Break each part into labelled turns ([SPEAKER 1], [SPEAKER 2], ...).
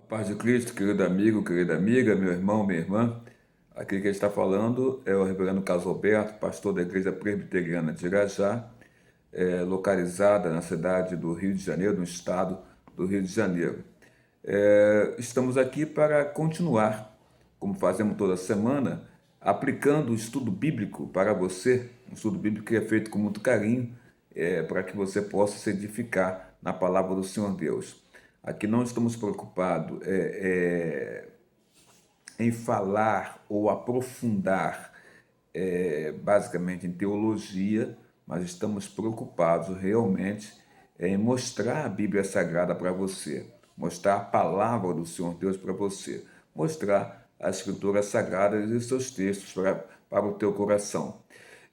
[SPEAKER 1] Paz de Cristo, querido amigo, querida amiga, meu irmão, minha irmã. Aqui quem está falando é o reverendo Carlos Alberto, pastor da Igreja Presbiteriana de Irajá, localizada na cidade do Rio de Janeiro, no estado do Rio de Janeiro. Estamos aqui para continuar, como fazemos toda semana, aplicando o estudo bíblico para você, um estudo bíblico que é feito com muito carinho, para que você possa se edificar na palavra do Senhor Deus. Aqui não estamos preocupados em falar ou aprofundar basicamente em teologia, mas estamos preocupados realmente em mostrar a Bíblia Sagrada para você, mostrar a palavra do Senhor Deus para você, mostrar as Escrituras Sagradas e seus textos para o teu coração.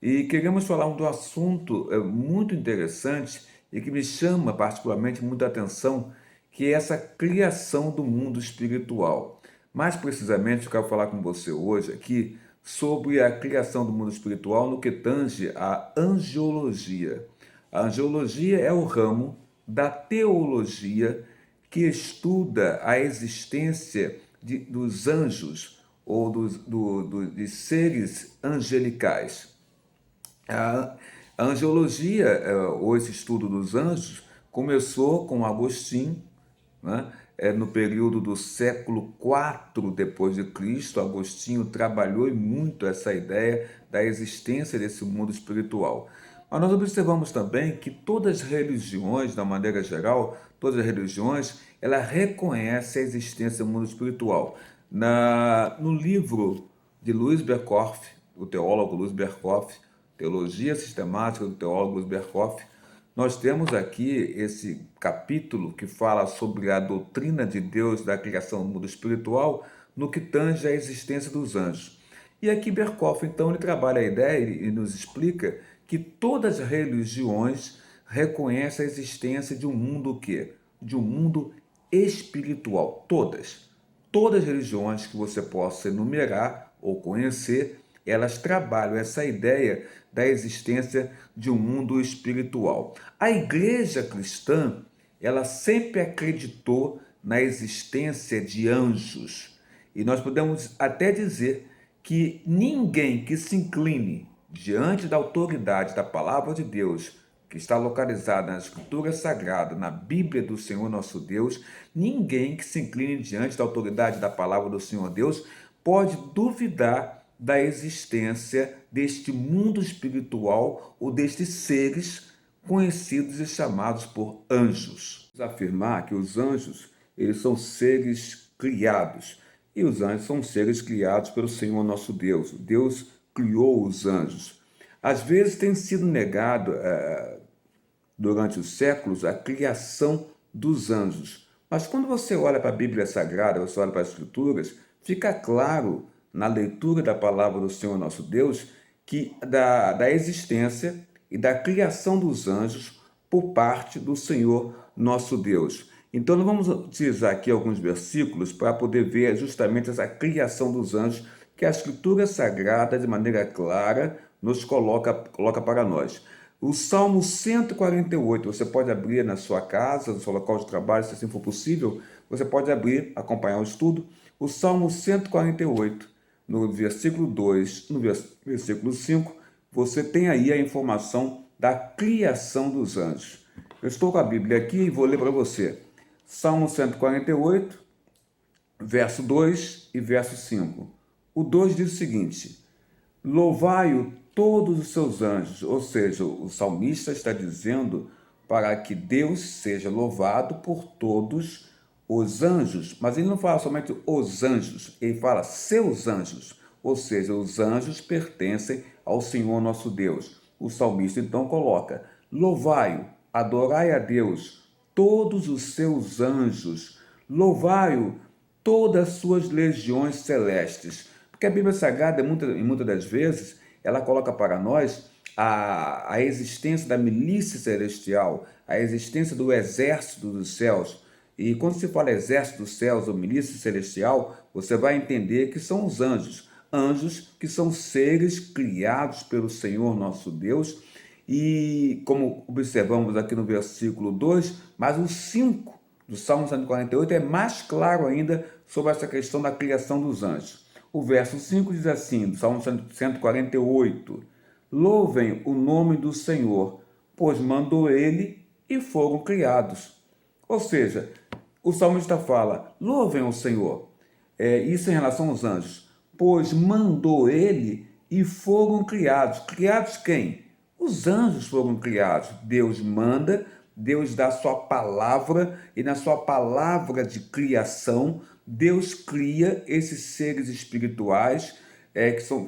[SPEAKER 1] E queremos falar de um assunto muito interessante e que me chama particularmente muita atenção, que é essa criação do mundo espiritual. Mais precisamente, eu quero falar com você hoje aqui sobre a criação do mundo espiritual no que tange à angiologia. A angiologia é o ramo da teologia que estuda a existência dos anjos ou de seres angelicais. A angiologia, ou esse estudo dos anjos, começou com Agostinho, né? No período do século IV depois de Cristo. Agostinho trabalhou muito essa ideia da existência desse mundo espiritual. Mas nós observamos também que todas as religiões, da maneira geral, todas as religiões, ela reconhece a existência do mundo espiritual. No livro de Luiz Berkhoff, o teólogo Luiz Berkhoff, Teologia Sistemática do teólogo Luiz Berkhoff, nós temos aqui esse capítulo que fala sobre a doutrina de Deus da criação do mundo espiritual no que tange à existência dos anjos. E aqui Berkhoff, então, ele trabalha a ideia e nos explica que todas as religiões reconhecem a existência de um mundo o quê? De um mundo espiritual. Todas. Todas as religiões que você possa enumerar ou conhecer, elas trabalham essa ideia da existência de um mundo espiritual. A igreja cristã, ela sempre acreditou na existência de anjos. E nós podemos até dizer que ninguém que se incline diante da autoridade da palavra de Deus, que está localizada na Escritura Sagrada, na Bíblia do Senhor nosso Deus, ninguém que se incline diante da autoridade da palavra do Senhor Deus pode duvidar da existência deste mundo espiritual ou destes seres conhecidos e chamados por anjos. Vamos afirmar que os anjos, eles são seres criados, e os anjos são seres criados pelo Senhor nosso Deus. Deus criou os anjos. Às vezes tem sido negado durante os séculos a criação dos anjos. Mas quando você olha para a Bíblia Sagrada, você olha para as Escrituras, fica claro na leitura da palavra do Senhor nosso Deus que da existência e da criação dos anjos por parte do Senhor nosso Deus. Então nós vamos utilizar aqui alguns versículos para poder ver justamente essa criação dos anjos que a Escritura Sagrada, de maneira clara, nos coloca para nós. O Salmo 148, você pode abrir na sua casa, no seu local de trabalho, se assim for possível, você pode abrir, acompanhar o estudo. O Salmo 148, no versículo 2, no versículo 5, você tem aí a informação da criação dos anjos. Eu estou com a Bíblia aqui e vou ler para você. Salmo 148, verso 2 e verso 5. O 2 diz o seguinte: louvai-o todos os seus anjos, ou seja, o salmista está dizendo para que Deus seja louvado por todos os anjos, mas ele não fala somente os anjos, ele fala seus anjos, ou seja, os anjos pertencem ao Senhor nosso Deus. O salmista então coloca: louvai-o, adorai a Deus, todos os seus anjos, louvai-o, todas as suas legiões celestes. Porque a Bíblia Sagrada, muitas das vezes, ela coloca para nós a existência da milícia celestial, a existência do exército dos céus. E quando se fala exército dos céus ou milícia celestial, você vai entender que são os anjos. Anjos que são seres criados pelo Senhor nosso Deus. E como observamos aqui no versículo 2, mas o 5 do Salmo 148 é mais claro ainda sobre essa questão da criação dos anjos. O verso 5 diz assim, do Salmo 148, louvem o nome do Senhor, pois mandou ele e foram criados. Ou seja, o salmista fala, louvem o Senhor. Isso em relação aos anjos. Pois mandou ele e foram criados. Criados quem? Os anjos foram criados. Deus manda, Deus dá a sua palavra, e na sua palavra de criação, Deus cria esses seres espirituais,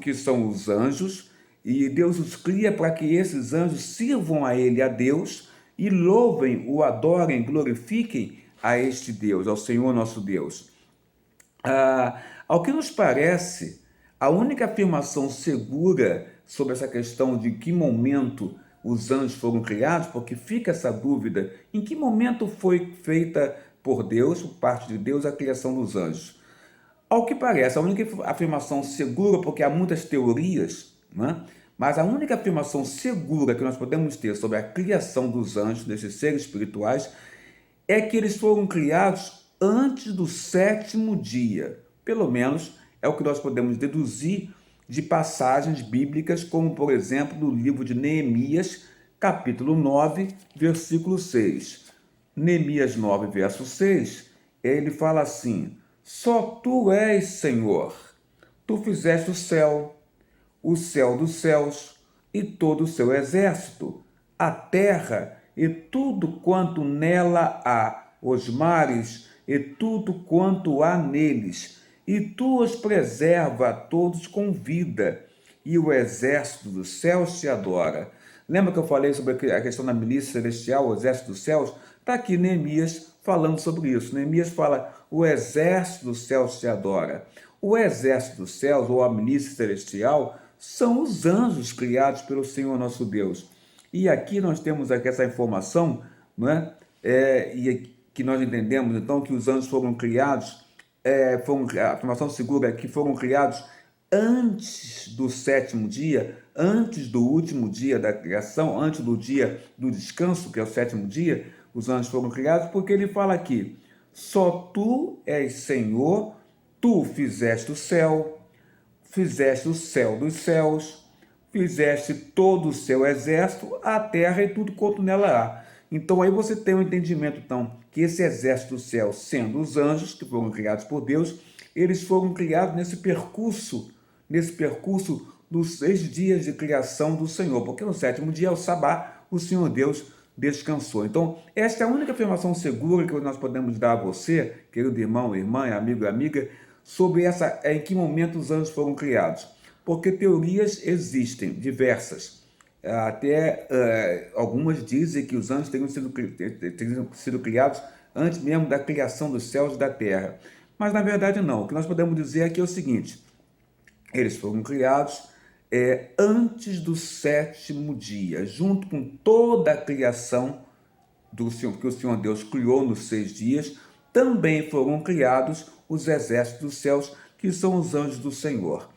[SPEAKER 1] que são os anjos, e Deus os cria para que esses anjos sirvam a Ele, a Deus, e louvem, o adorem, glorifiquem a este Deus, ao Senhor nosso Deus. Ao que nos parece, a única afirmação segura sobre essa questão de que momento os anjos foram criados, porque fica essa dúvida, em que momento foi feita por Deus, por parte de Deus, a criação dos anjos. Ao que parece, a única afirmação segura, porque há muitas teorias, né? Mas a única afirmação segura que nós podemos ter sobre a criação dos anjos, desses seres espirituais, é que eles foram criados antes do sétimo dia. Pelo menos é o que nós podemos deduzir de passagens bíblicas, como por exemplo no livro de Neemias, capítulo 9, versículo 6. Neemias 9, verso 6, ele fala assim, só tu és, Senhor, tu fizeste o céu dos céus e todo o seu exército, a terra e tudo quanto nela há, os mares e tudo quanto há neles, e tu os preserva a todos com vida, e o exército dos céus te adora. Lembra que eu falei sobre a questão da milícia celestial, o exército dos céus? Está aqui Neemias falando sobre isso. Neemias fala, o exército dos céus te adora. O exército dos céus, ou a milícia celestial, são os anjos criados pelo Senhor nosso Deus. E aqui nós temos aqui essa informação, não é? E que nós entendemos, então, que os anjos foram criados, a afirmação segura é que foram criados antes do sétimo dia, antes do último dia da criação, antes do dia do descanso, que é o sétimo dia, os anjos foram criados, porque ele fala aqui, só tu és Senhor, tu fizeste o céu dos céus, fizeste todo o seu exército, a terra e tudo quanto nela há. Então aí você tem um entendimento, então, que esse exército do céu, sendo os anjos, que foram criados por Deus, eles foram criados nesse percurso dos 6 dias de criação do Senhor, porque no sétimo dia, o Sabá, o Senhor Deus descansou. Então, esta é a única afirmação segura que nós podemos dar a você, querido irmão, irmã, amigo e amiga, sobre em que momento os anjos foram criados. Porque teorias existem, diversas. Até algumas dizem que os anjos teriam sido criados antes mesmo da criação dos céus e da terra. Mas, na verdade, não. O que nós podemos dizer aqui é o seguinte, eles foram criados antes do sétimo dia, junto com toda a criação que o Senhor Deus criou nos 6 dias, também foram criados os exércitos dos céus, que são os anjos do Senhor.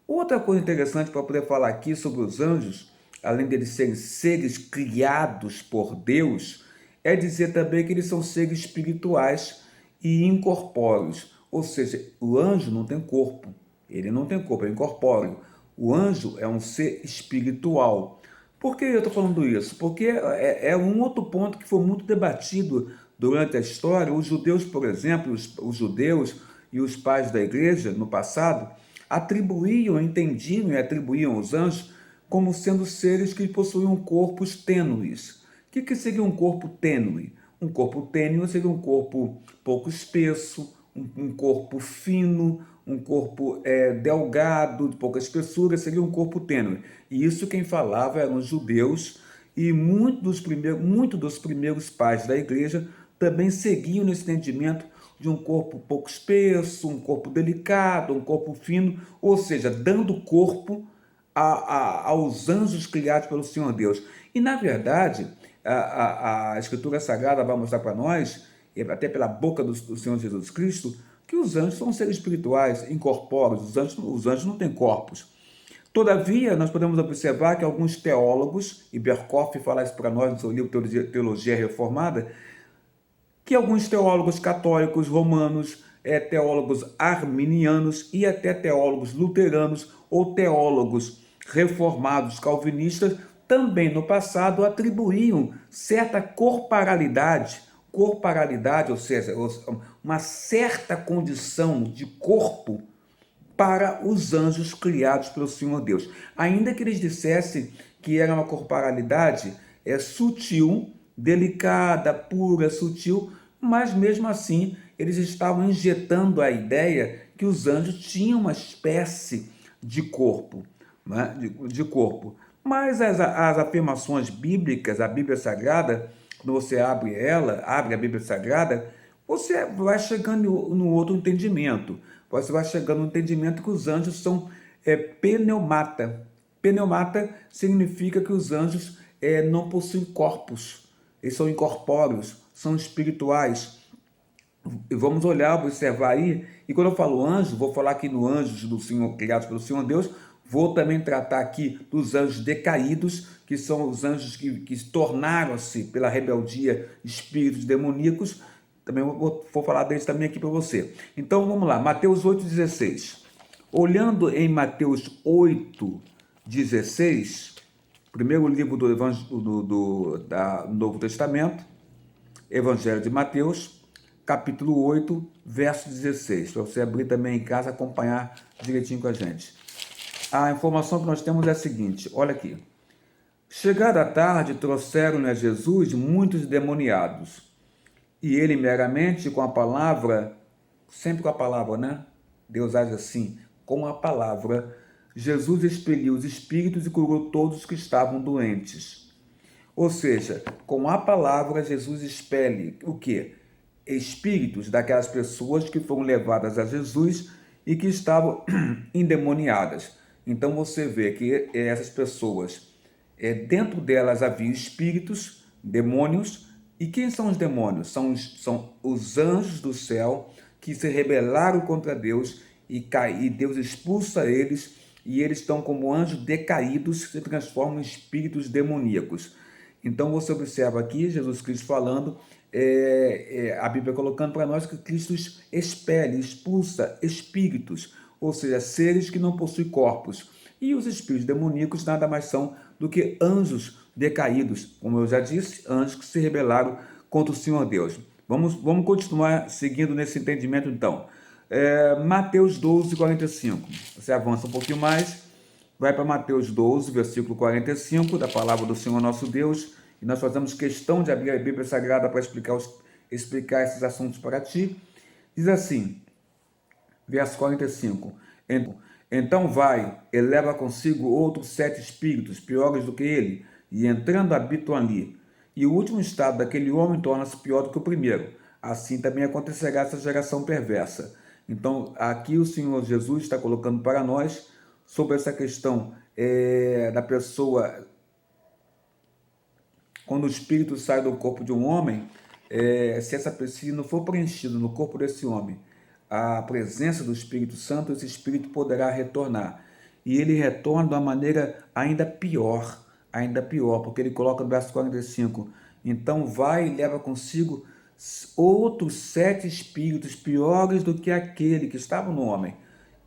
[SPEAKER 1] Outra coisa interessante para poder falar aqui sobre os anjos, além deles serem seres criados por Deus, é dizer também que eles são seres espirituais e incorpóreos. Ou seja, o anjo não tem corpo, ele não tem corpo, é incorpóreo. O anjo é um ser espiritual. Por que eu estou falando isso? Porque é um outro ponto que foi muito debatido durante a história. Os judeus, por exemplo, os judeus e os pais da igreja no passado entendiam e atribuíam os anjos como sendo seres que possuíam corpos tênues. O que seria um corpo tênue? Um corpo tênue seria um corpo pouco espesso, um corpo fino, um corpo delgado, de pouca espessura, seria um corpo tênue. E isso quem falava eram os judeus, e muitos dos primeiros pais da igreja também seguiam nesse entendimento de um corpo pouco espesso, um corpo delicado, um corpo fino, ou seja, dando corpo aos anjos criados pelo Senhor Deus. E, na verdade, a Escritura Sagrada vai mostrar para nós, até pela boca do Senhor Jesus Cristo, que os anjos são seres espirituais, incorpóreos, os anjos não têm corpos. Todavia, nós podemos observar que alguns teólogos, e Berkoff fala isso para nós no seu livro Teologia Reformada, que alguns teólogos católicos romanos, teólogos arminianos e até teólogos luteranos ou teólogos reformados calvinistas também no passado atribuíam certa corporalidade, ou seja, uma certa condição de corpo para os anjos criados pelo Senhor Deus. Ainda que eles dissessem que era uma corporalidade sutil, delicada, pura, sutil, mas mesmo assim eles estavam injetando a ideia que os anjos tinham uma espécie de corpo, né? de corpo. Mas as afirmações bíblicas, a Bíblia Sagrada, quando você abre a Bíblia Sagrada, você vai chegando no outro entendimento. Você vai chegando no entendimento que os anjos são pneumata. Pneumata significa que os anjos não possuem corpos. Eles são incorpóreos, são espirituais. E vamos olhar, observar aí. E quando eu falo anjo, vou falar aqui no anjos do Senhor, criados pelo Senhor Deus. Vou também tratar aqui dos anjos decaídos, que são os anjos que tornaram-se, pela rebeldia, espíritos demoníacos. Também vou falar deles também aqui para você. Então vamos lá, Mateus 8,16. Olhando em Mateus 8,16, primeiro livro do Novo Testamento, Evangelho de Mateus, capítulo 8, verso 16. Para você abrir também em casa, acompanhar direitinho com a gente. A informação que nós temos é a seguinte, olha aqui. Chegada a tarde, trouxeram-lhe a Jesus muitos endemoniados. E ele meramente com a palavra, sempre com a palavra, né? Deus age assim, com a palavra, Jesus expeliu os espíritos e curou todos os que estavam doentes. Ou seja, com a palavra, Jesus expele o quê? Espíritos daquelas pessoas que foram levadas a Jesus e que estavam endemoniadas. Então você vê que essas pessoas, dentro delas havia espíritos, demônios. E quem são os demônios? São os anjos do céu que se rebelaram contra Deus e Deus expulsa eles, e eles estão como anjos decaídos que se transformam em espíritos demoníacos. Então você observa aqui Jesus Cristo falando, a Bíblia colocando para nós que Cristo expele, expulsa espíritos, ou seja, seres que não possuem corpos. E os espíritos demoníacos nada mais são do que anjos decaídos, como eu já disse, anjos que se rebelaram contra o Senhor Deus. Vamos continuar seguindo nesse entendimento então. Mateus 12, 45. Você avança um pouquinho mais, vai para Mateus 12, versículo 45, da palavra do Senhor nosso Deus, e nós fazemos questão de abrir a Bíblia Sagrada para explicar esses assuntos para ti. Diz assim, verso 45, então vai, eleva consigo outros 7 espíritos, piores do que ele, e entrando habitam ali. E o último estado daquele homem torna-se pior do que o primeiro. Assim também acontecerá essa geração perversa. Então, aqui o Senhor Jesus está colocando para nós sobre essa questão da pessoa, quando o espírito sai do corpo de um homem, se não for preenchido no corpo desse homem a presença do Espírito Santo, esse espírito poderá retornar. E ele retorna de uma maneira ainda pior, porque ele coloca no verso 45, então vai e leva consigo outros 7 espíritos piores do que aquele que estava no homem.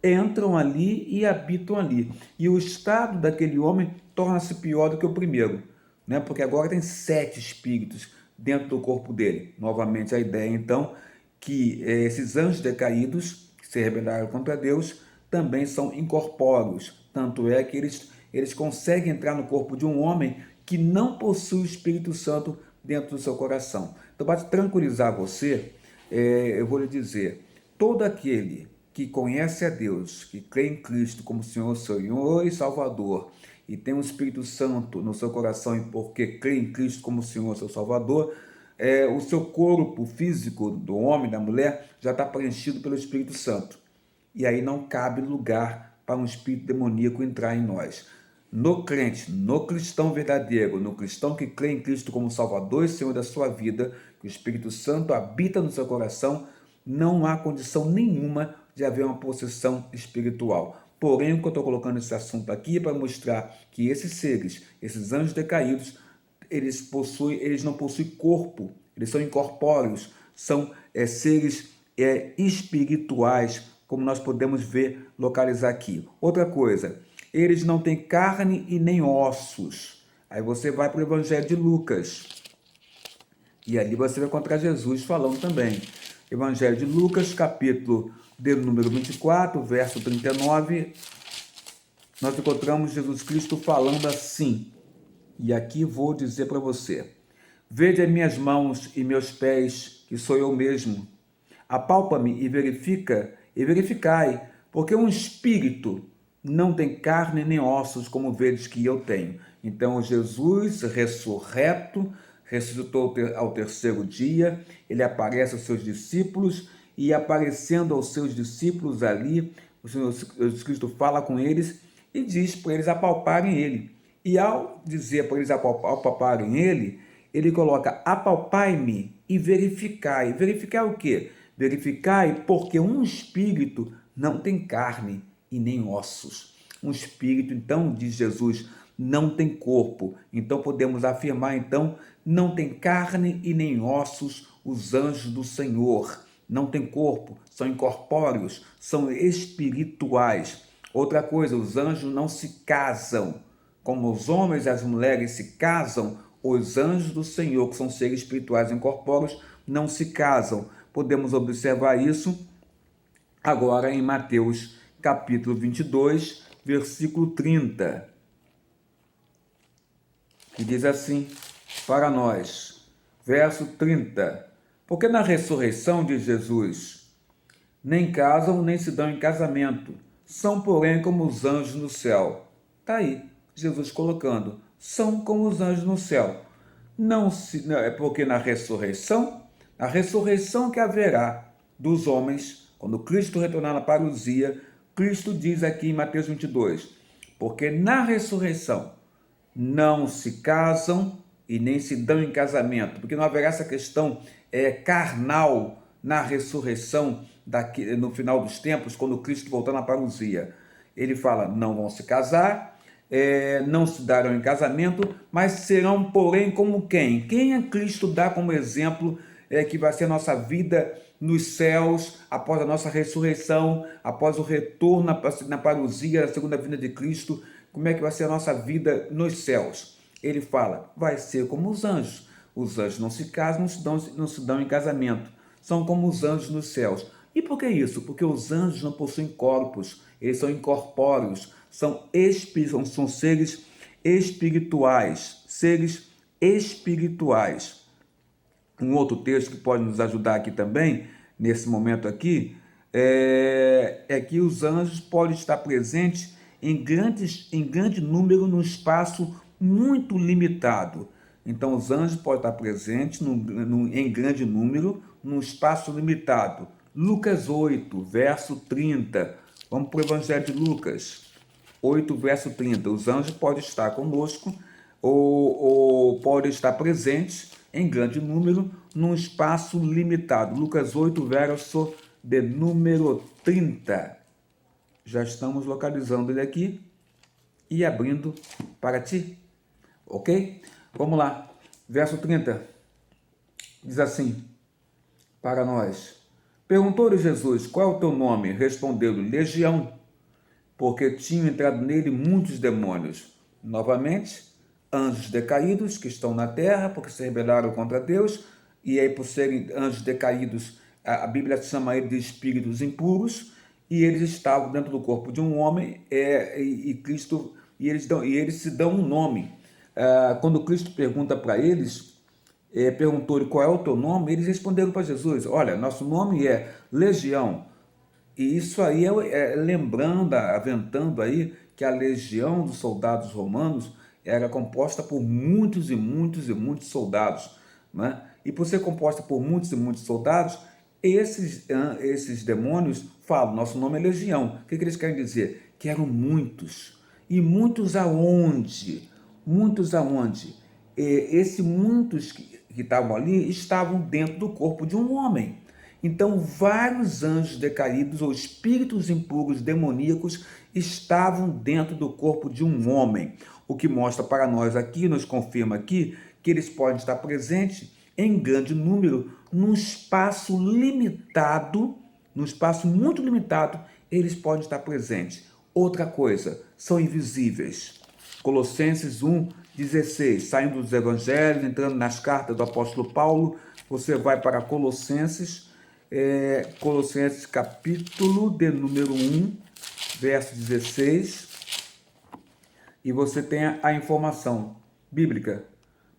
[SPEAKER 1] Entram ali e habitam ali. E o estado daquele homem torna-se pior do que o primeiro, né? Porque agora tem 7 espíritos dentro do corpo dele. Novamente a ideia, então, que esses anjos decaídos, que se rebelaram contra Deus, também são incorpóreos. Tanto é que eles conseguem entrar no corpo de um homem que não possui o Espírito Santo dentro do seu coração. Então, para tranquilizar você, eu vou lhe dizer, todo aquele que conhece a Deus, que crê em Cristo como Senhor e Salvador, e tem o Espírito Santo no seu coração, e porque crê em Cristo como Senhor e seu Salvador, o seu corpo físico do homem, da mulher, já está preenchido pelo Espírito Santo. E aí não cabe lugar para um espírito demoníaco entrar em nós. No crente, no cristão verdadeiro, no cristão que crê em Cristo como Salvador e Senhor da sua vida, que o Espírito Santo habita no seu coração, não há condição nenhuma de haver uma possessão espiritual. Porém, o que eu estou colocando esse assunto aqui é para mostrar que esses seres, esses anjos decaídos, eles não possuem corpo, eles são incorpóreos, são seres espirituais, como nós podemos ver, localizar aqui. Outra coisa, eles não têm carne e nem ossos. Aí você vai para o Evangelho de Lucas, e ali você vai encontrar Jesus falando também. Evangelho de Lucas, capítulo de número 24, verso 39, nós encontramos Jesus Cristo falando assim, e aqui vou dizer para você: vede as minhas mãos e meus pés, que sou eu mesmo. Apalpa-me e verificai, porque um espírito não tem carne nem ossos, como vedes que eu tenho. Então, Jesus ressurreto, ressuscitou ao terceiro dia, ele aparece aos seus discípulos, e aparecendo aos seus discípulos ali, o Senhor Jesus Cristo fala com eles e diz para eles apalparem ele. E ao dizer para eles apalparem ele, ele coloca: apalpai-me e verificai. Verificar o quê? Verificai porque um espírito não tem carne e nem ossos. Um espírito, então, diz Jesus, não tem corpo. Então podemos afirmar, então, não tem carne e nem ossos os anjos do Senhor. Não tem corpo, são incorpóreos, são espirituais. Outra coisa, os anjos não se casam. Como os homens e as mulheres se casam, os anjos do Senhor, que são seres espirituais incorpóreos, não se casam. Podemos observar isso agora em Mateus capítulo 22, versículo 30, que diz assim para nós, verso 30, porque na ressurreição de Jesus nem casam nem se dão em casamento, são porém como os anjos no céu. Está aí Jesus colocando, são como os anjos no céu. Não é porque na ressurreição, a ressurreição que haverá dos homens, quando Cristo retornar na parousia, Cristo diz aqui em Mateus 22, porque na ressurreição não se casam e nem se dão em casamento, porque não haverá essa questão carnal na ressurreição no final dos tempos, quando Cristo voltar na parousia. Ele fala, não vão se casar, não se darão em casamento, mas serão, porém, como quem? Quem a Cristo dá como exemplo que vai ser a nossa vida nos céus, após a nossa ressurreição, após o retorno na parousia, a segunda vinda de Cristo, como é que vai ser a nossa vida nos céus? Ele fala, vai ser como os anjos. Os anjos não se casam, não se dão em casamento. São como os anjos nos céus. E por que isso? Porque os anjos não possuem corpos, eles são incorpóreos, são seres espirituais, seres espirituais. Um outro texto que pode nos ajudar aqui também, nesse momento aqui, é que os anjos podem estar presentes em grande número num espaço muito limitado. Então, os anjos podem estar presentes em grande número num espaço limitado. Lucas 8, verso 30. Vamos para o Evangelho de Lucas 8, verso 30. Os anjos podem estar conosco ou podem estar presentes em grande número num espaço limitado. Lucas 8, verso de número 30. Já estamos localizando ele aqui e abrindo para ti, ok? Vamos lá, verso 30, diz assim para nós: perguntou-lhe Jesus, qual é o teu nome? Respondeu-lhe, Legião, porque tinham entrado nele muitos demônios. Novamente, anjos decaídos que estão na terra, porque se rebelaram contra Deus, e aí por serem anjos decaídos, a Bíblia chama eles de espíritos impuros, e eles estavam dentro do corpo de um homem, e eles se dão um nome. Quando Cristo pergunta para eles, perguntou-lhe qual é o teu nome, eles responderam para Jesus, olha, nosso nome é Legião. E isso aí lembrando, aventando aí, que a legião dos soldados romanos era composta por muitos e muitos e muitos soldados, né? E por ser composta por muitos e muitos soldados, esses demônios falam, nosso nome é Legião. O que eles querem dizer? Que eram muitos. E muitos aonde? Muitos aonde? Esses muitos que estavam ali estavam dentro do corpo de um homem. Então, vários anjos decaídos ou espíritos impuros demoníacos estavam dentro do corpo de um homem. O que mostra para nós aqui, nos confirma aqui, que eles podem estar presentes em grande número num espaço limitado, num espaço muito limitado, eles podem estar presentes. Outra coisa, são invisíveis. Colossenses 1:16, saindo dos evangelhos, entrando nas cartas do apóstolo Paulo, você vai para Colossenses, Colossenses capítulo de número 1, verso 16, e você tem a informação bíblica.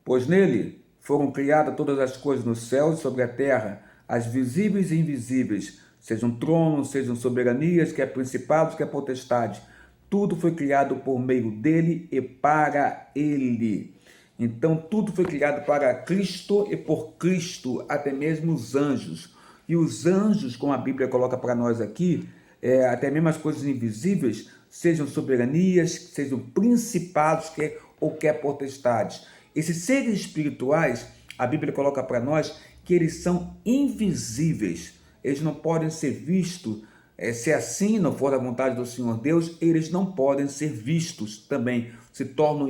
[SPEAKER 1] Pois nele foram criadas todas as coisas nos céus e sobre a terra, as visíveis e invisíveis, sejam tronos, sejam soberanias, quer principados, quer potestades. Tudo foi criado por meio dele e para ele. Então, tudo foi criado para Cristo e por Cristo, até mesmo os anjos. E os anjos, como a Bíblia coloca para nós aqui, até mesmo as coisas invisíveis, sejam soberanias, sejam principados, ou quer potestades. Esses seres espirituais, a Bíblia coloca para nós que eles são invisíveis. Eles não podem ser vistos. Se assim não for da vontade do Senhor Deus, eles não podem ser vistos também, se tornam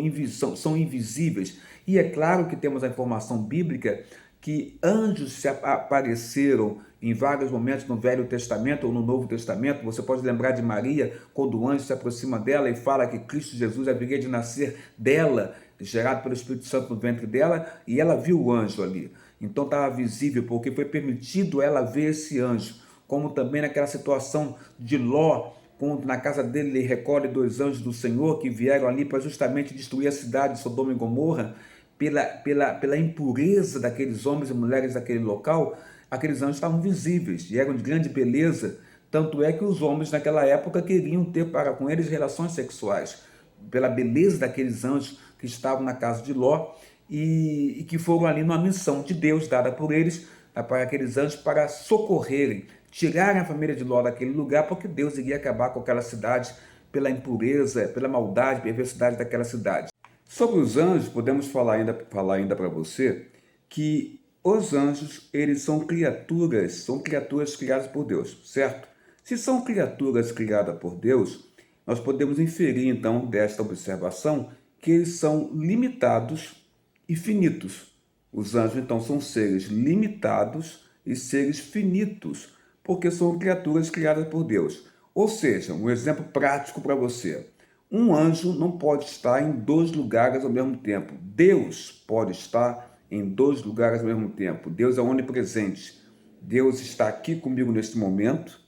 [SPEAKER 1] são invisíveis. E é claro que temos a informação bíblica que anjos se apareceram em vários momentos no Velho Testamento ou no Novo Testamento. Você pode lembrar de Maria, quando o anjo se aproxima dela e fala que Cristo Jesus haveria de nascer dela, gerado pelo Espírito Santo no ventre dela, e ela viu o anjo ali. Então estava visível, porque foi permitido ela ver esse anjo. Como também naquela situação de Ló, quando na casa dele ele recolhe 2 anjos do Senhor que vieram ali para justamente destruir a cidade de Sodoma e Gomorra, pela impureza daqueles homens e mulheres daquele local. Aqueles anjos estavam visíveis e eram de grande beleza, tanto é que os homens naquela época queriam ter para com eles relações sexuais, pela beleza daqueles anjos que estavam na casa de Ló e que foram ali numa missão de Deus dada por eles, para aqueles anjos, para socorrerem, tirarem a família de Ló daquele lugar, porque Deus iria acabar com aquela cidade pela impureza, pela maldade, perversidade daquela cidade. Sobre os anjos, podemos falar ainda para você que os anjos, eles são criaturas criadas por Deus, certo? Se são criaturas criadas por Deus, nós podemos inferir então desta observação que eles são limitados e finitos. Os anjos então são seres limitados e seres finitos, porque são criaturas criadas por Deus. Ou seja, um exemplo prático para você. Um anjo não pode estar em 2 lugares ao mesmo tempo. Deus pode estar em 2 lugares ao mesmo tempo. Deus é onipresente. Deus está aqui comigo neste momento,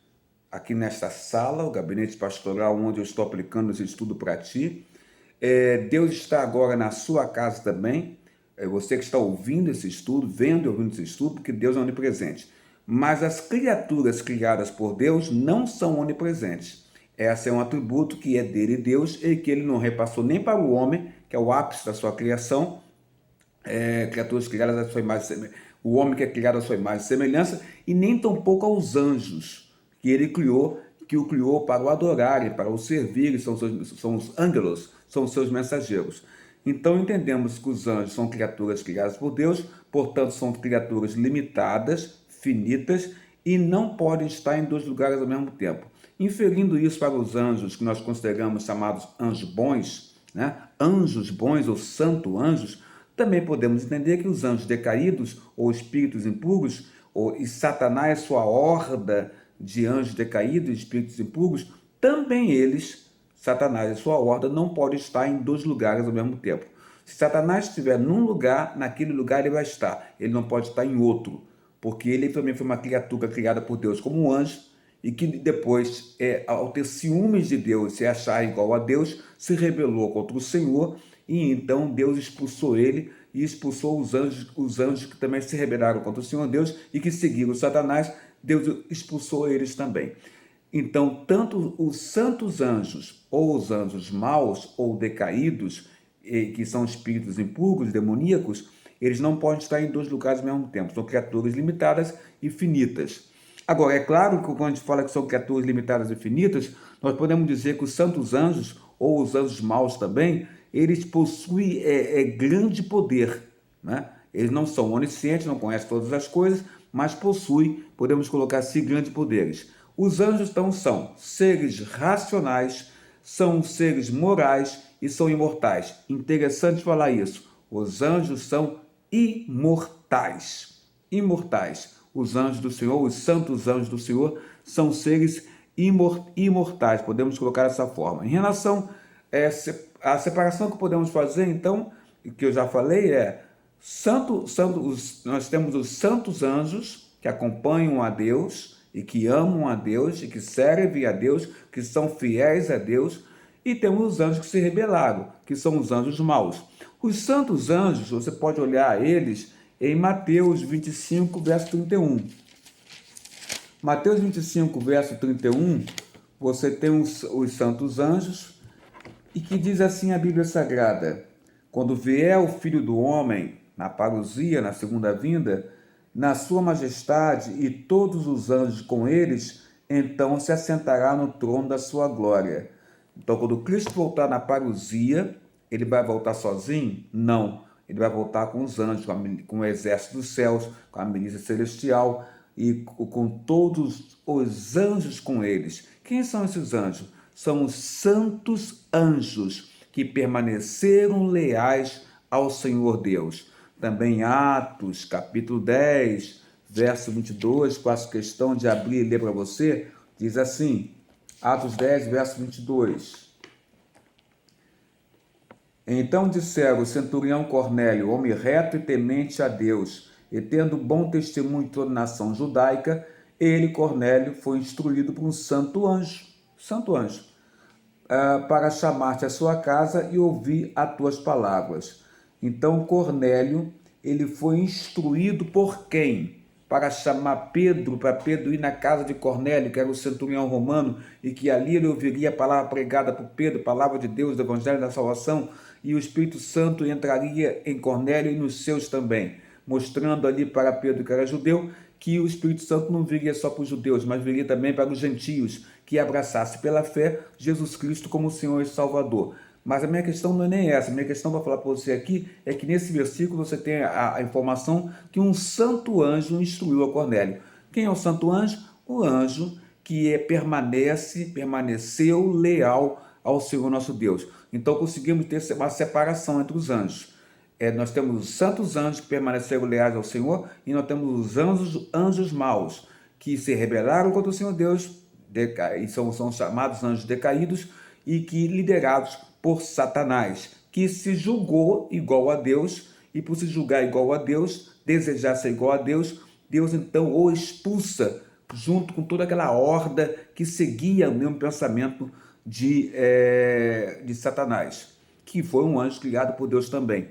[SPEAKER 1] aqui nesta sala, o gabinete pastoral onde eu estou aplicando esse estudo para ti. Deus está agora na sua casa também. Você que está ouvindo esse estudo, vendo e ouvindo esse estudo, porque Deus é onipresente. Mas as criaturas criadas por Deus não são onipresentes. Esse é um atributo que é dele, Deus, e que ele não repassou nem para o homem, que é o ápice da sua criação, criaturas criadas à sua imagem e semelhança, o homem que é criado à sua imagem e semelhança, e nem tampouco aos anjos, que ele criou, que o criou para o adorarem, para o servirem, são os ângelos, são os seus mensageiros. Então entendemos que os anjos são criaturas criadas por Deus, portanto são criaturas limitadas, finitas, e não podem estar em 2 lugares ao mesmo tempo. Inferindo isso para os anjos que nós consideramos chamados anjos bons, né? Anjos bons ou santo anjos, também podemos entender que os anjos decaídos ou espíritos impuros, e Satanás, sua horda de anjos decaídos e espíritos impuros, também eles, Satanás e sua horda, não podem estar em 2 lugares ao mesmo tempo. Se Satanás estiver num lugar, naquele lugar ele vai estar. Ele não pode estar em outro, porque ele também foi uma criatura criada por Deus como um anjo, e que depois, ao ter ciúmes de Deus, se achar igual a Deus, se rebelou contra o Senhor, e então Deus expulsou ele e expulsou os anjos que também se rebelaram contra o Senhor Deus e que seguiram Satanás. Deus expulsou eles também. Então, tanto os santos anjos, ou os anjos maus ou decaídos, que são espíritos impuros, demoníacos, eles não podem estar em 2 lugares ao mesmo tempo. São criaturas limitadas e finitas. Agora, é claro que quando a gente fala que são criaturas limitadas e finitas, nós podemos dizer que os santos anjos, ou os anjos maus também, eles possuem grande poder, né? Eles não são oniscientes, não conhecem todas as coisas, mas possuem, podemos colocar assim, grandes poderes. Os anjos, então, são seres racionais, são seres morais e são imortais. Interessante falar isso. Os anjos são imortais. imortais. Os anjos do Senhor, os santos anjos do Senhor, são seres imortais, podemos colocar dessa forma. Em relação à separação que podemos fazer, então, que eu já falei, nós temos os santos anjos que acompanham a Deus e que amam a Deus e que servem a Deus, que são fiéis a Deus, e temos os anjos que se rebelaram, que são os anjos maus. Os santos anjos, você pode olhar eles em Mateus 25, verso 31. Mateus 25, verso 31, você tem os santos anjos, e que diz assim a Bíblia Sagrada: quando vier o Filho do Homem, na parousia, na segunda vinda, na sua majestade e todos os anjos com eles, então se assentará no trono da sua glória. Então, quando Cristo voltar na parousia, ele vai voltar sozinho? Não. Ele vai voltar com os anjos, com o exército dos céus, com a milícia celestial e com todos os anjos com eles. Quem são esses anjos? São os santos anjos que permaneceram leais ao Senhor Deus. Também Atos, capítulo 10, verso 22, faço questão de abrir e ler para você, diz assim, Atos 10, verso 22. Então disseram o centurião Cornélio, homem reto e temente a Deus, e tendo bom testemunho de toda a nação judaica, ele, Cornélio, foi instruído por um santo anjo, para chamar-te à sua casa e ouvir as tuas palavras. Então Cornélio, ele foi instruído por quem? Para chamar Pedro, para Pedro ir na casa de Cornélio, que era o centurião romano, e que ali ele ouviria a palavra pregada por Pedro, palavra de Deus, do Evangelho da Salvação, e o Espírito Santo entraria em Cornélio e nos seus também, mostrando ali para Pedro, que era judeu, que o Espírito Santo não viria só para os judeus, mas viria também para os gentios, que abraçasse pela fé Jesus Cristo como Senhor e Salvador. Mas a minha questão não é nem essa. A minha questão para falar para você aqui é que nesse versículo você tem a informação que um santo anjo instruiu a Cornélio. Quem é o santo anjo? O anjo que permaneceu leal ao Senhor nosso Deus. Então conseguimos ter uma separação entre os anjos. Nós temos os santos anjos que permaneceram leais ao Senhor e nós temos os anjos maus que se rebelaram contra o Senhor Deus e são chamados anjos decaídos e que liderados por Satanás, que se julgou igual a Deus, e por se julgar igual a Deus, desejar ser igual a Deus, Deus então o expulsa, junto com toda aquela horda que seguia o mesmo pensamento de Satanás, que foi um anjo criado por Deus também.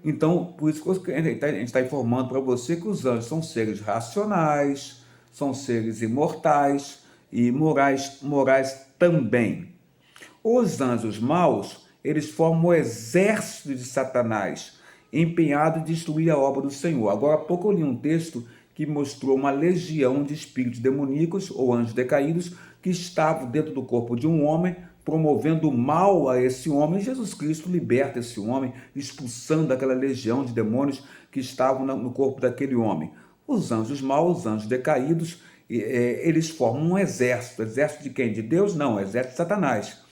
[SPEAKER 1] Então, por isso que a gente está informando para você que os anjos são seres racionais, são seres imortais e morais também. Os anjos maus, eles formam o exército de Satanás, empenhado em destruir a obra do Senhor. Agora há pouco eu li um texto que mostrou uma legião de espíritos demoníacos ou anjos decaídos que estavam dentro do corpo de um homem, promovendo mal a esse homem. Jesus Cristo liberta esse homem, expulsando aquela legião de demônios que estavam no corpo daquele homem. Os anjos maus, os anjos decaídos, eles formam um exército. Exército de quem? De Deus? Não, exército de Satanás.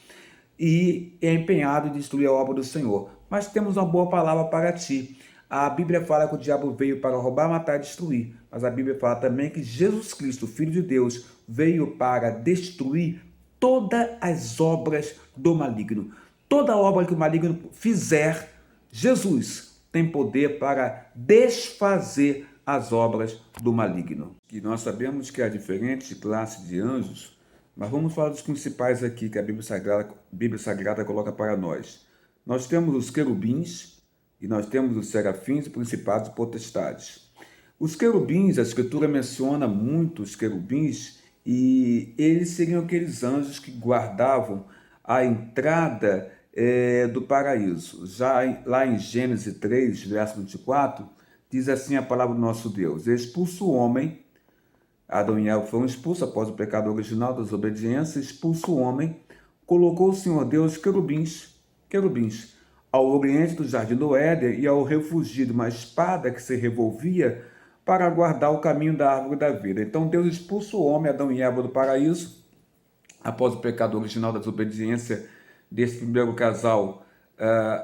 [SPEAKER 1] E é empenhado em destruir a obra do Senhor. Mas temos uma boa palavra para ti. A Bíblia fala que o diabo veio para roubar, matar e destruir. Mas a Bíblia fala também que Jesus Cristo, Filho de Deus, veio para destruir todas as obras do maligno. Toda obra que o maligno fizer, Jesus tem poder para desfazer as obras do maligno. E nós sabemos que há diferentes classes de anjos, mas vamos falar dos principais aqui que a Bíblia Sagrada coloca para nós. Nós temos os querubins e nós temos os serafins, principados e potestades. Os querubins, a Escritura menciona muito os querubins e eles seriam aqueles anjos que guardavam a entrada do paraíso. Já lá em Gênesis 3, verso 24, diz assim a palavra do nosso Deus: expulsa o homem. Adão e Eva foram expulsos após o pecado original da desobediência, expulsa o homem, colocou o Senhor Deus querubins, ao oriente do jardim do Éden e ao refugir de uma espada que se revolvia para guardar o caminho da árvore da vida. Então Deus expulsa o homem, Adão e Eva, do paraíso, após o pecado original da desobediência desse primeiro casal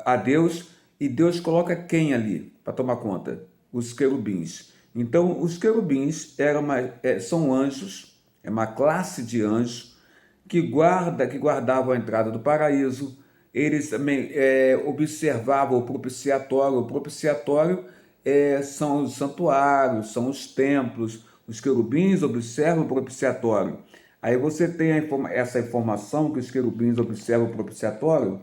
[SPEAKER 1] a Deus, e Deus coloca quem ali para tomar conta? Os querubins. Então, os querubins são anjos, é uma classe de anjos que guardavam a entrada do paraíso. Eles também observavam o propiciatório. O propiciatório são os santuários, são os templos. Os querubins observam o propiciatório. Aí você tem essa informação que os querubins observam o propiciatório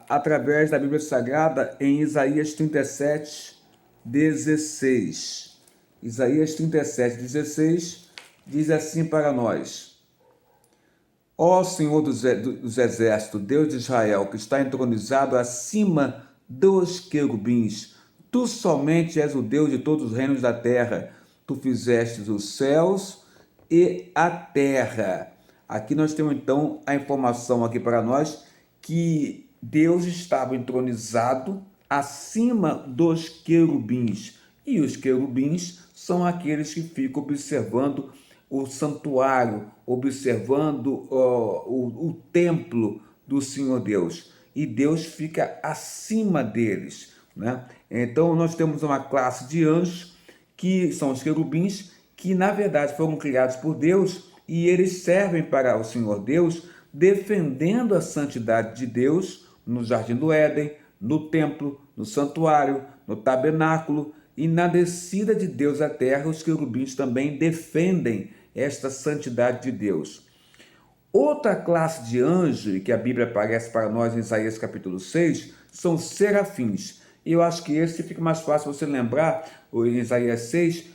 [SPEAKER 1] através da Bíblia Sagrada em Isaías 37, 16. Isaías 37, 16 diz assim para nós: Ó Senhor dos exércitos, Deus de Israel, que está entronizado acima dos querubins, tu somente és o Deus de todos os reinos da terra. Tu fizestes os céus e a terra. Aqui nós temos então a informação aqui para nós que Deus estava entronizado acima dos querubins. E os querubins são aqueles que ficam observando o santuário, observando o templo do Senhor Deus. E Deus fica acima deles, né? Então nós temos uma classe de anjos, que são os querubins, que na verdade foram criados por Deus e eles servem para o Senhor Deus, defendendo a santidade de Deus no Jardim do Éden, no templo, no santuário, no tabernáculo e na descida de Deus à terra. Os querubins também defendem esta santidade de Deus. Outra classe de anjo que a Bíblia aparece para nós em Isaías capítulo 6 são os serafins. E eu acho que esse fica mais fácil você lembrar em Isaías 6,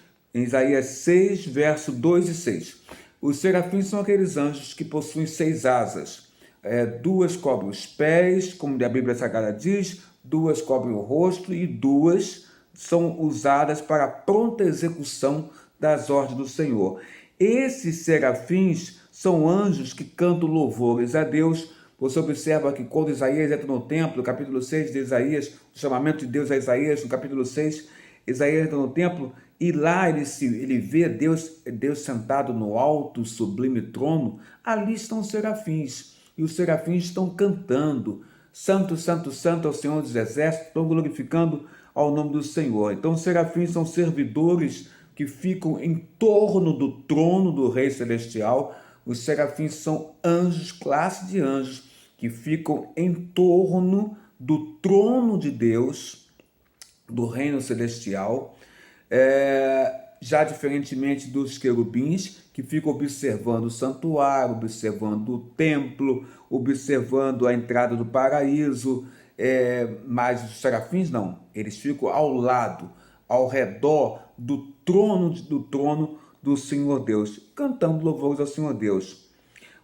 [SPEAKER 1] verso 2 e 6. Os serafins são aqueles anjos que possuem 6 asas. 2 cobrem os pés, como a Bíblia Sagrada diz, 2 cobrem o rosto e 2 são usadas para a pronta execução das ordens do Senhor. Esses serafins são anjos que cantam louvores a Deus. Você observa que quando Isaías entra no templo, capítulo 6 de Isaías, o chamamento de Deus a Isaías, no capítulo 6, Isaías entra no templo e lá ele vê Deus sentado no alto, sublime trono. Ali estão os serafins, e os serafins estão cantando: Santo, Santo, Santo é o Senhor dos exércitos, estão glorificando ao nome do Senhor. Então os serafins são servidores que ficam em torno do trono do Rei Celestial. Os serafins são anjos, classe de anjos, que ficam em torno do trono de Deus, do reino celestial, já diferentemente dos querubins, que ficam observando o santuário, observando o templo, observando a entrada do paraíso, mas os serafins não, eles ficam ao lado, ao redor do trono do Senhor Deus, cantando louvores ao Senhor Deus.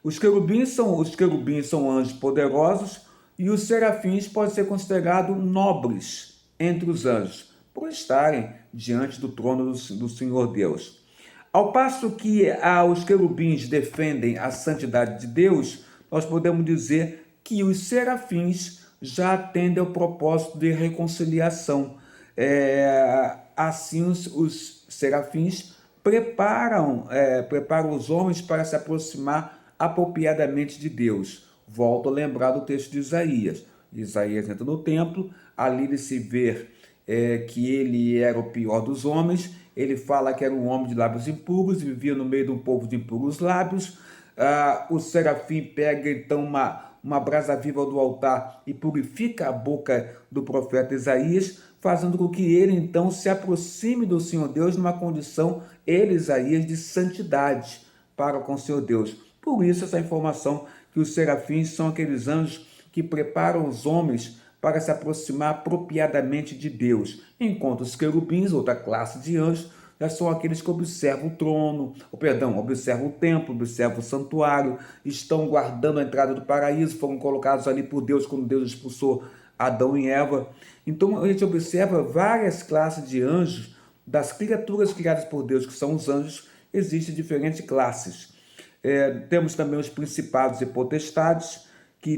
[SPEAKER 1] Os querubins são anjos poderosos e os serafins podem ser considerados nobres entre os anjos, por estarem diante do trono do Senhor Deus. Ao passo que os querubins defendem a santidade de Deus, nós podemos dizer que os serafins já atendem ao propósito de reconciliação. Assim, os serafins preparam os homens para se aproximar apropriadamente de Deus. Volto a lembrar do texto de Isaías. Isaías entra no templo, ali ele se vê que ele era o pior dos homens. Ele fala que era um homem de lábios impuros, vivia no meio de um povo de impuros lábios. O serafim pega então uma brasa viva do altar e purifica a boca do profeta Isaías, fazendo com que ele então se aproxime do Senhor Deus numa condição, Isaías, de santidade para com o Senhor Deus. Por isso essa informação que os serafins são aqueles anjos que preparam os homens para se aproximar apropriadamente de Deus, enquanto os querubins, outra classe de anjos, já são aqueles que observam o trono, observam o templo, observam o santuário, estão guardando a entrada do paraíso, foram colocados ali por Deus quando Deus expulsou Adão e Eva. Então a gente observa várias classes de anjos, das criaturas criadas por Deus, que são os anjos, existem diferentes classes. Temos também os principados e potestades, que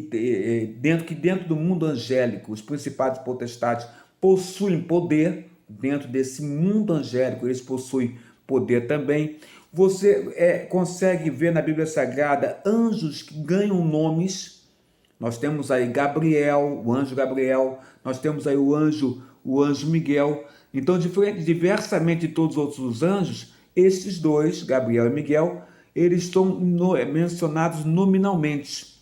[SPEAKER 1] dentro do mundo angélico, os principados e potestades possuem poder. Dentro desse mundo angélico, eles possuem poder também. Você consegue ver na Bíblia Sagrada anjos que ganham nomes. Nós temos aí Gabriel, o anjo Gabriel, nós temos aí o anjo Miguel. Então, diversamente de todos os outros anjos, esses dois, Gabriel e Miguel, eles estão mencionados nominalmente.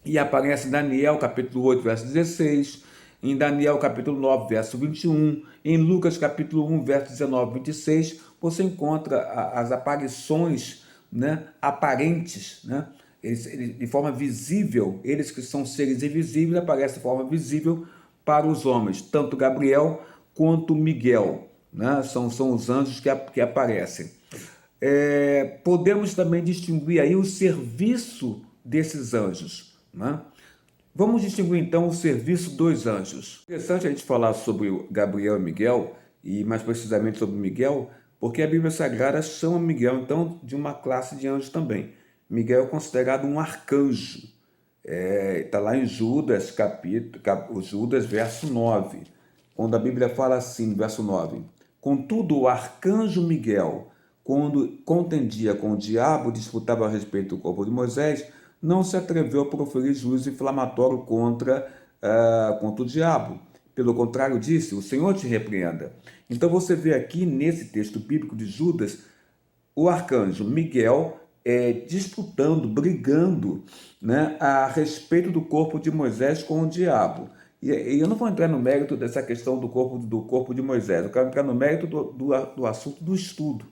[SPEAKER 1] E aparece em Daniel, capítulo 8, verso 16, em Daniel, capítulo 9, verso 21, em Lucas, capítulo 1, verso 19 e 26, você encontra as aparições, né, aparentes, né? Eles, de forma visível, eles que são seres invisíveis, aparecem de forma visível para os homens, tanto Gabriel quanto Miguel, né? São os anjos que aparecem. Podemos também distinguir aí o serviço desses anjos, né? Vamos distinguir então o serviço dos anjos. É interessante a gente falar sobre Gabriel e Miguel, e mais precisamente sobre Miguel, porque a Bíblia Sagrada chama Miguel então de uma classe de anjos também. Miguel é considerado um arcanjo. Está lá em Judas, Judas, verso 9, quando a Bíblia fala assim, verso 9: Contudo, o arcanjo Miguel, quando contendia com o diabo, disputava a respeito do corpo de Moisés, não se atreveu a proferir juízo inflamatório contra o diabo. Pelo contrário, disse: O Senhor te repreenda. Então você vê aqui nesse texto bíblico de Judas, o arcanjo Miguel disputando, brigando, né, a respeito do corpo de Moisés com o diabo. E eu não vou entrar no mérito dessa questão do corpo de Moisés, eu quero entrar no mérito do assunto do estudo,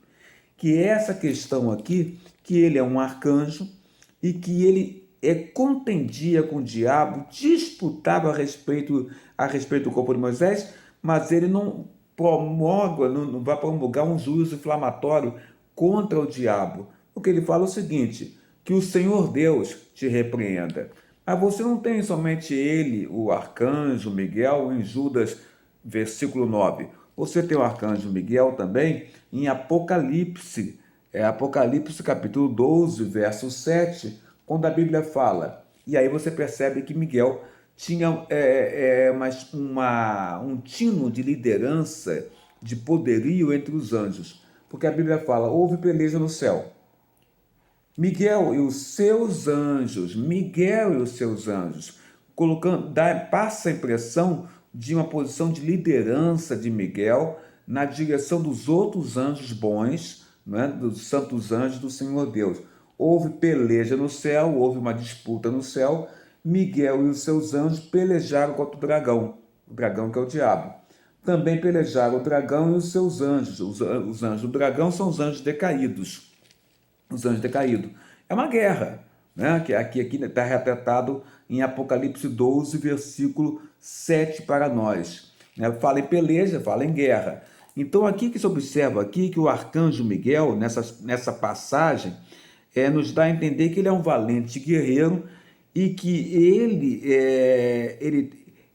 [SPEAKER 1] que é essa questão aqui, que ele é um arcanjo e que ele contendia com o diabo, disputava a respeito do corpo de Moisés, mas ele não não vai promulgar um juízo inflamatório contra o diabo. O que ele fala é o seguinte: que o Senhor Deus te repreenda. Mas você não tem somente ele, o arcanjo Miguel, em Judas, versículo 9. Você tem o arcanjo Miguel também em Apocalipse, Apocalipse capítulo 12, verso 7, quando a Bíblia fala. E aí você percebe que Miguel tinha um tino de liderança, de poderio entre os anjos. Porque a Bíblia fala: houve peleja no céu. Miguel e os seus anjos, passa a impressão de uma posição de liderança de Miguel na direção dos outros anjos bons, né, dos santos anjos do Senhor Deus. Houve peleja no céu, houve uma disputa no céu. Miguel e os seus anjos pelejaram contra o dragão que é o diabo. Também pelejaram o dragão e os seus anjos. Os anjos do dragão são os anjos decaídos. Os anjos decaídos. É uma guerra, né? Que aqui está retratado em Apocalipse 12, versículo 7 para nós. Né? Fala em peleja, fala em guerra. Então aqui que se observa aqui que o arcanjo Miguel, nessa passagem, nos dá a entender que ele é um valente guerreiro e que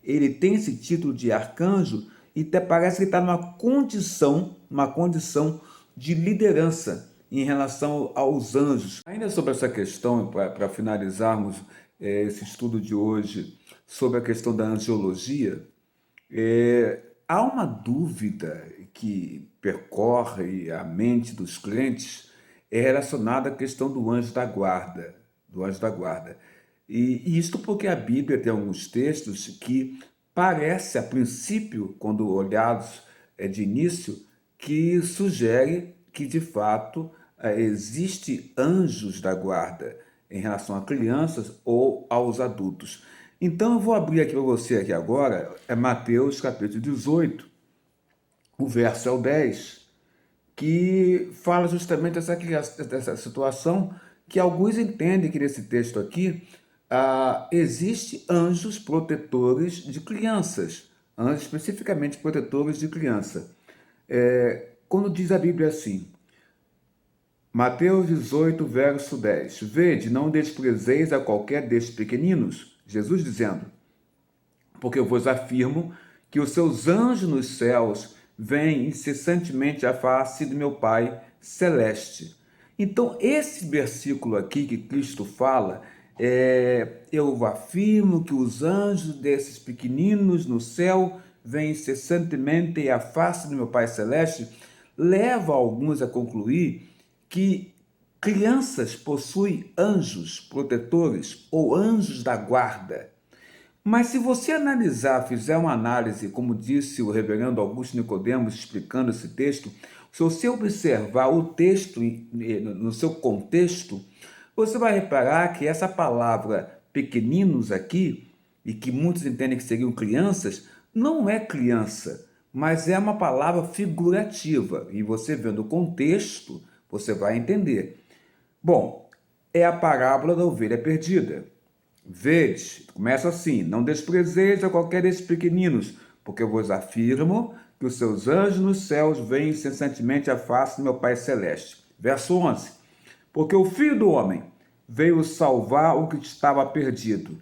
[SPEAKER 1] ele tem esse título de arcanjo e até parece que está numa condição de liderança em relação aos anjos. Ainda sobre essa questão, para finalizarmos esse estudo de hoje, sobre a questão da angiologia, há uma dúvida que percorre a mente dos crentes relacionada à questão do anjo da guarda, E isto porque a Bíblia tem alguns textos que parece, a princípio, quando olhados de início, que sugere que, de fato, existe anjos da guarda em relação a crianças ou aos adultos. Então, eu vou abrir aqui para você aqui agora, Mateus capítulo 18, o verso é o 10, que fala justamente dessa situação que alguns entendem que nesse texto aqui existe anjos protetores de crianças, anjos especificamente protetores de criança. Quando diz a Bíblia assim, Mateus 18, verso 10, Vede, não desprezeis a qualquer destes pequeninos, Jesus dizendo, porque eu vos afirmo que os seus anjos nos céus veem incessantemente a face do meu Pai celeste. Então, esse versículo aqui que Cristo fala, eu afirmo que os anjos desses pequeninos no céu veem incessantemente a face do meu Pai celeste, leva alguns a concluir que crianças possuem anjos protetores ou anjos da guarda. Mas se você analisar, fizer uma análise, como disse o reverendo Augusto Nicodemos explicando esse texto, se você observar o texto no seu contexto, você vai reparar que essa palavra pequeninos aqui, e que muitos entendem que seriam crianças, não é criança, mas é uma palavra figurativa. E você vendo o contexto, você vai entender. Bom, é a parábola da ovelha perdida. Vede, começa assim: não desprezeis a qualquer desses pequeninos, porque eu vos afirmo que os seus anjos nos céus veem incessantemente a face do meu Pai Celeste. Verso 11: porque o Filho do Homem veio salvar o que estava perdido.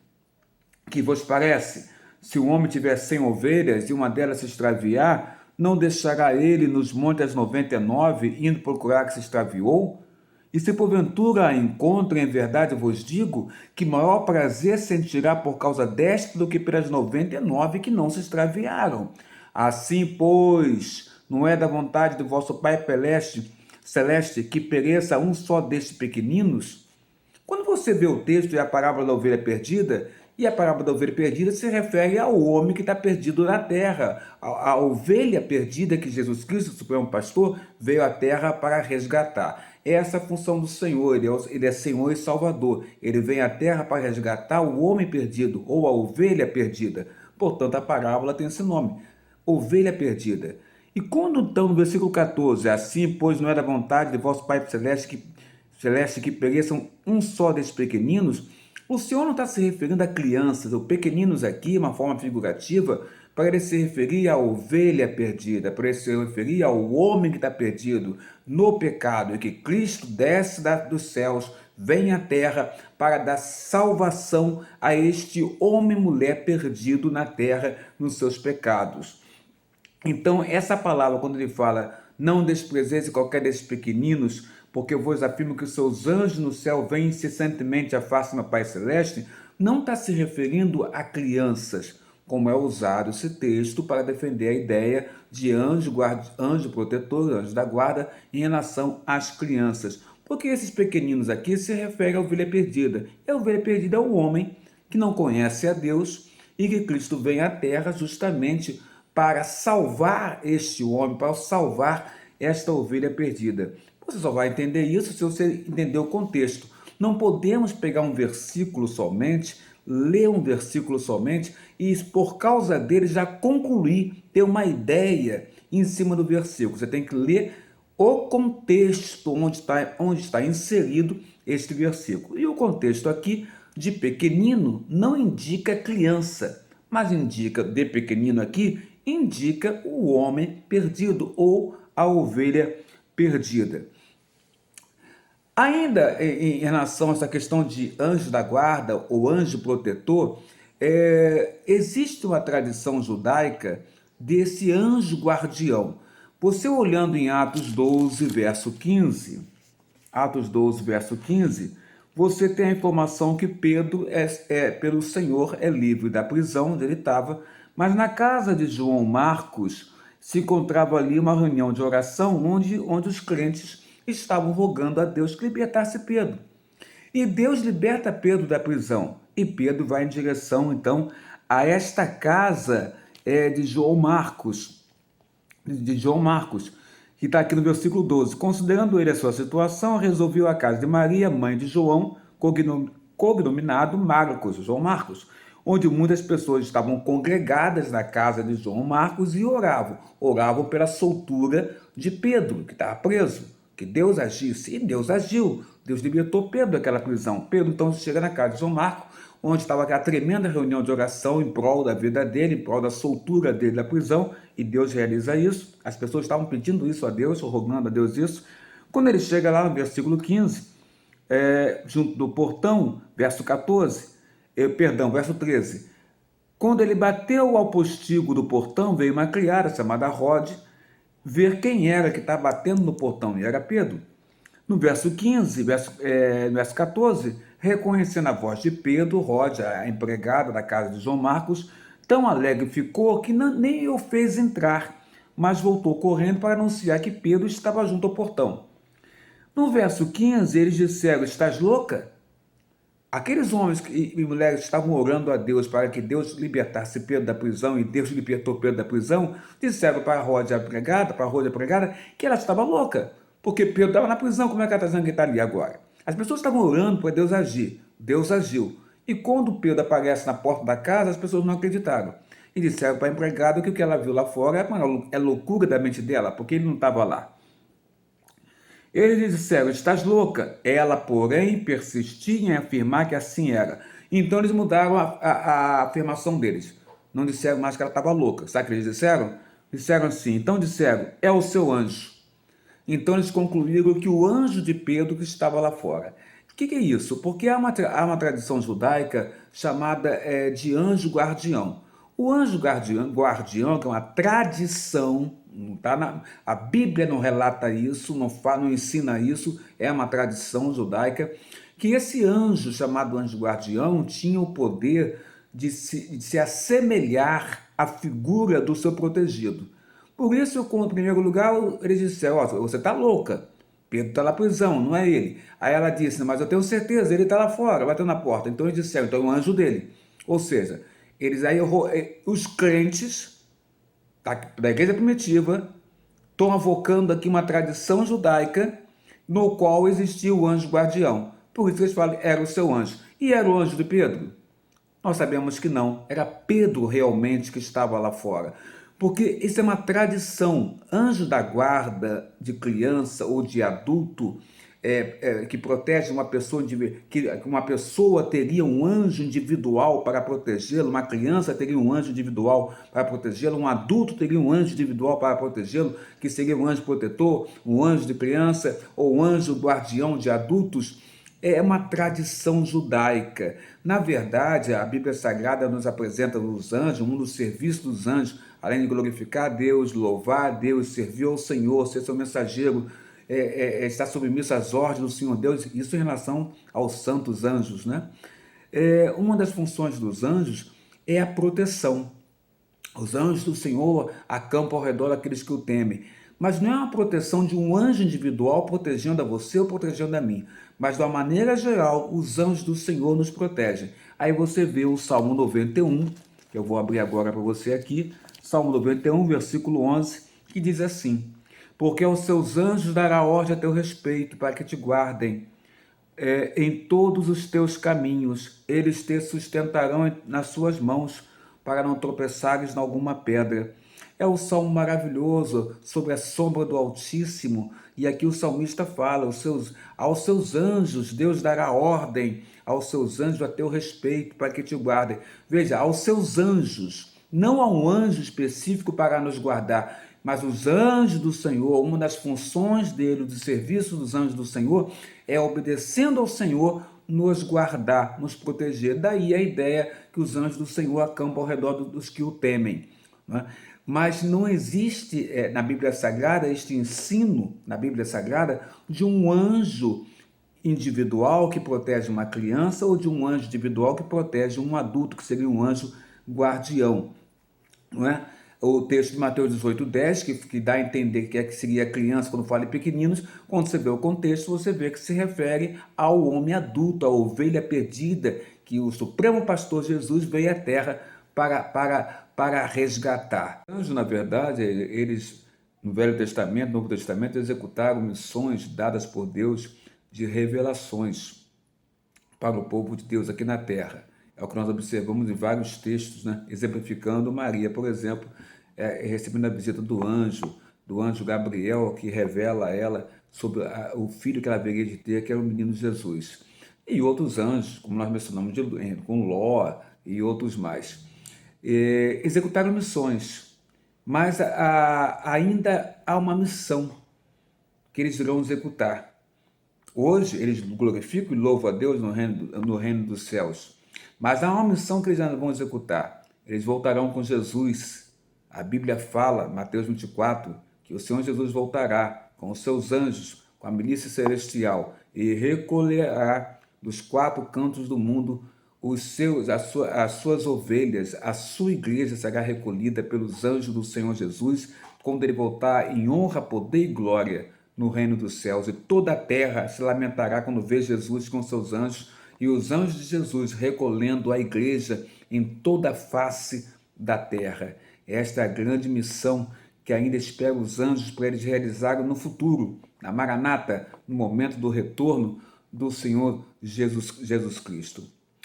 [SPEAKER 1] Que vos parece? Se um homem tiver 100 ovelhas e uma delas se extraviar, não deixará ele nos montes as 99, indo procurar que se extraviou? E se porventura a encontra, em verdade vos digo, que maior prazer sentirá por causa desta do que pelas 99 que não se extraviaram. Assim, pois, não é da vontade do vosso Pai Celeste que pereça um só destes pequeninos? Quando você vê o texto e a parábola da ovelha perdida, e a parábola da ovelha perdida se refere ao homem que está perdido na terra, a ovelha perdida que Jesus Cristo, o Supremo Pastor, veio à terra para resgatar. Essa é a função do Senhor, ele é Senhor e Salvador. Ele vem à terra para resgatar o homem perdido, ou a ovelha perdida. Portanto, a parábola tem esse nome, ovelha perdida. E quando então, no versículo 14, assim, pois não é da vontade de vosso Pai Celeste que pereçam um só desses pequeninos, o Senhor não está se referindo a crianças ou pequeninos aqui, uma forma figurativa, para ele se referir à ovelha perdida, para ele se referir ao homem que está perdido no pecado e que Cristo desce dos céus, vem à terra para dar salvação a este homem e mulher perdido na terra nos seus pecados. Então, essa palavra, quando ele fala, não desprezeis qualquer desses pequeninos, porque eu vos afirmo que os seus anjos no céu veem incessantemente a face do meu Pai Celeste, não está se referindo a crianças, como é usado esse texto para defender a ideia de anjo protetor, anjo da guarda, em relação às crianças. Porque esses pequeninos aqui se referem à ovelha perdida. E a ovelha perdida é o homem que não conhece a Deus e que Cristo vem à terra justamente para salvar este homem, para salvar esta ovelha perdida. Você só vai entender isso se você entender o contexto. Não podemos pegar um versículo somente, ler um versículo somente e, por causa dele, já concluir, ter uma ideia em cima do versículo. Você tem que ler o contexto onde está inserido este versículo. E o contexto aqui de pequenino não indica criança, mas indica, de pequenino aqui, indica o homem perdido ou a ovelha perdida. Ainda em relação a essa questão de anjo da guarda ou anjo protetor, existe uma tradição judaica desse anjo guardião. Você olhando em Atos 12, verso 15, Atos 12, verso 15, você tem a informação que Pedro, pelo Senhor, é livre da prisão onde ele estava, mas na casa de João Marcos se encontrava ali uma reunião de oração onde os crentes estavam rogando a Deus que libertasse Pedro. E Deus liberta Pedro da prisão. E Pedro vai em direção, então, a esta casa de João Marcos, que está aqui no versículo 12. Considerando ele a sua situação, resolveu a casa de Maria, mãe de João, cognominado Marcos, João Marcos, onde muitas pessoas estavam congregadas na casa de João Marcos e oravam pela soltura de Pedro, que estava preso, que Deus agisse, e Deus agiu, Deus libertou Pedro daquela prisão. Pedro então chega na casa de João Marcos, onde estava aquela tremenda reunião de oração em prol da vida dele, em prol da soltura dele da prisão, e Deus realiza isso. As pessoas estavam pedindo isso a Deus, rogando a Deus isso. Quando ele chega lá no versículo 15, junto do portão, verso 13, quando ele bateu ao postigo do portão, veio uma criada chamada Rod ver quem era que estava batendo no portão, e era Pedro. No verso 15, verso 14, reconhecendo a voz de Pedro, Rod, a empregada da casa de João Marcos, tão alegre ficou que nem o fez entrar, mas voltou correndo para anunciar que Pedro estava junto ao portão. No verso 15, eles disseram: estás louca? Aqueles homens e mulheres que estavam orando a Deus para que Deus libertasse Pedro da prisão, e Deus libertou Pedro da prisão, disseram para a Rode a pregada, que ela estava louca, porque Pedro estava na prisão. Como é que ela está dizendo que está ali agora? As pessoas estavam orando para Deus agir. Deus agiu. E quando Pedro aparece na porta da casa, as pessoas não acreditaram. E disseram para a empregada que o que ela viu lá fora é loucura da mente dela, porque ele não estava lá. Eles disseram: estás louca. Ela, porém, persistia em afirmar que assim era. Então eles mudaram a afirmação deles. Não disseram mais que ela estava louca. Sabe o que eles disseram? Disseram assim: então disseram, é o seu anjo. Então eles concluíram que o anjo de Pedro que estava lá fora. O que é isso? Porque há uma tradição judaica chamada de anjo guardião. O anjo guardião, que é uma tradição, não tá a Bíblia não relata isso, não ensina isso, é uma tradição judaica, que esse anjo, chamado anjo guardião, tinha o poder de se assemelhar à figura do seu protegido. Por isso, em primeiro lugar, eles disseram: ó, você está louca, Pedro está na prisão, não é ele. Aí ela disse: mas eu tenho certeza, ele está lá fora, bateu na porta. Então eles disseram: então é o anjo dele. Ou seja, os crentes da igreja primitiva estão avocando aqui uma tradição judaica no qual existia o anjo guardião. Por isso eles falam: era o seu anjo. E era o anjo de Pedro? Nós sabemos que não, era Pedro realmente que estava lá fora. Porque isso é uma tradição. Anjo da guarda de criança ou de adulto que protege uma pessoa, que uma pessoa teria um anjo individual para protegê-lo, uma criança teria um anjo individual para protegê-lo, um adulto teria um anjo individual para protegê-lo, que seria um anjo protetor, um anjo de criança ou um anjo guardião de adultos. É uma tradição judaica. Na verdade, a Bíblia Sagrada nos apresenta os anjos, um dos serviços dos anjos, além de glorificar a Deus, louvar a Deus, servir ao Senhor, ser seu mensageiro, estar submisso às ordens do Senhor Deus, isso em relação aos santos anjos, né? Uma das funções dos anjos é a proteção. Os anjos do Senhor acampam ao redor daqueles que o temem. Mas não é uma proteção de um anjo individual protegendo a você ou protegendo a mim. Mas, de uma maneira geral, os anjos do Senhor nos protegem. Aí você vê o Salmo 91, que eu vou abrir agora para você aqui. Salmo 91, versículo 11, que diz assim: porque aos seus anjos dará ordem a teu respeito, para que te guardem em todos os teus caminhos. Eles te sustentarão nas suas mãos, para não tropeçares em alguma pedra. É um salmo maravilhoso sobre a sombra do Altíssimo. E aqui o salmista fala: aos seus anjos Deus dará ordem, aos seus anjos a teu respeito, para que te guardem. Veja, aos seus anjos, não há um anjo específico para nos guardar, mas os anjos do Senhor, uma das funções dele, do serviço dos anjos do Senhor, é, obedecendo ao Senhor, nos guardar, nos proteger. Daí a ideia que os anjos do Senhor acampam ao redor dos que o temem, né? Mas não existe na Bíblia Sagrada este ensino, na Bíblia Sagrada, de um anjo individual que protege uma criança ou de um anjo individual que protege um adulto, que seria um anjo guardião, não é? O texto de Mateus 18:10, que dá a entender que seria criança quando fala em pequeninos, quando você vê o contexto, você vê que se refere ao homem adulto, à ovelha perdida, que o Supremo Pastor Jesus veio à Terra para resgatar. Os anjos, na verdade, eles, no Velho Testamento, no Novo Testamento, executaram missões dadas por Deus de revelações para o povo de Deus aqui na Terra. É o que nós observamos em vários textos, né? Exemplificando Maria, por exemplo, recebendo a visita do anjo Gabriel, que revela a ela sobre o filho que ela haveria de ter, que era o menino Jesus. E outros anjos, como nós mencionamos, com Ló e outros mais. Executaram missões, mas ainda há uma missão que eles irão executar. Hoje, eles glorificam e louvam a Deus no reino dos céus. Mas há uma missão que eles ainda vão executar. Eles voltarão com Jesus. A Bíblia fala, Mateus 24, que o Senhor Jesus voltará com os seus anjos, com a milícia celestial, e recolherá dos quatro cantos do mundo as suas ovelhas. A sua igreja será recolhida pelos anjos do Senhor Jesus, quando ele voltar em honra, poder e glória no reino dos céus. E toda a terra se lamentará quando vê Jesus com seus anjos e os anjos de Jesus recolhendo a igreja em toda a face da terra. Esta é a grande missão que ainda espera os anjos para eles realizarem no futuro, na Maranata, no momento do retorno do Senhor Jesus Cristo.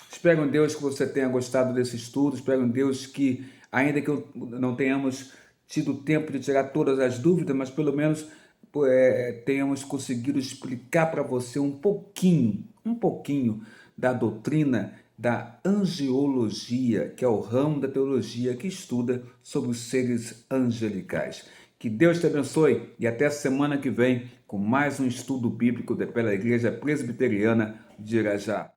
[SPEAKER 1] Espero em Deus que você tenha gostado desse estudo, espero em Deus que, ainda que não tenhamos tido tempo de tirar todas as dúvidas, mas pelo menos tenhamos conseguido explicar para você um pouquinho da doutrina da angiologia, que é o ramo da teologia que estuda sobre os seres angelicais. Que Deus te abençoe e até a semana que vem com mais um estudo bíblico pela Igreja Presbiteriana de Irajá.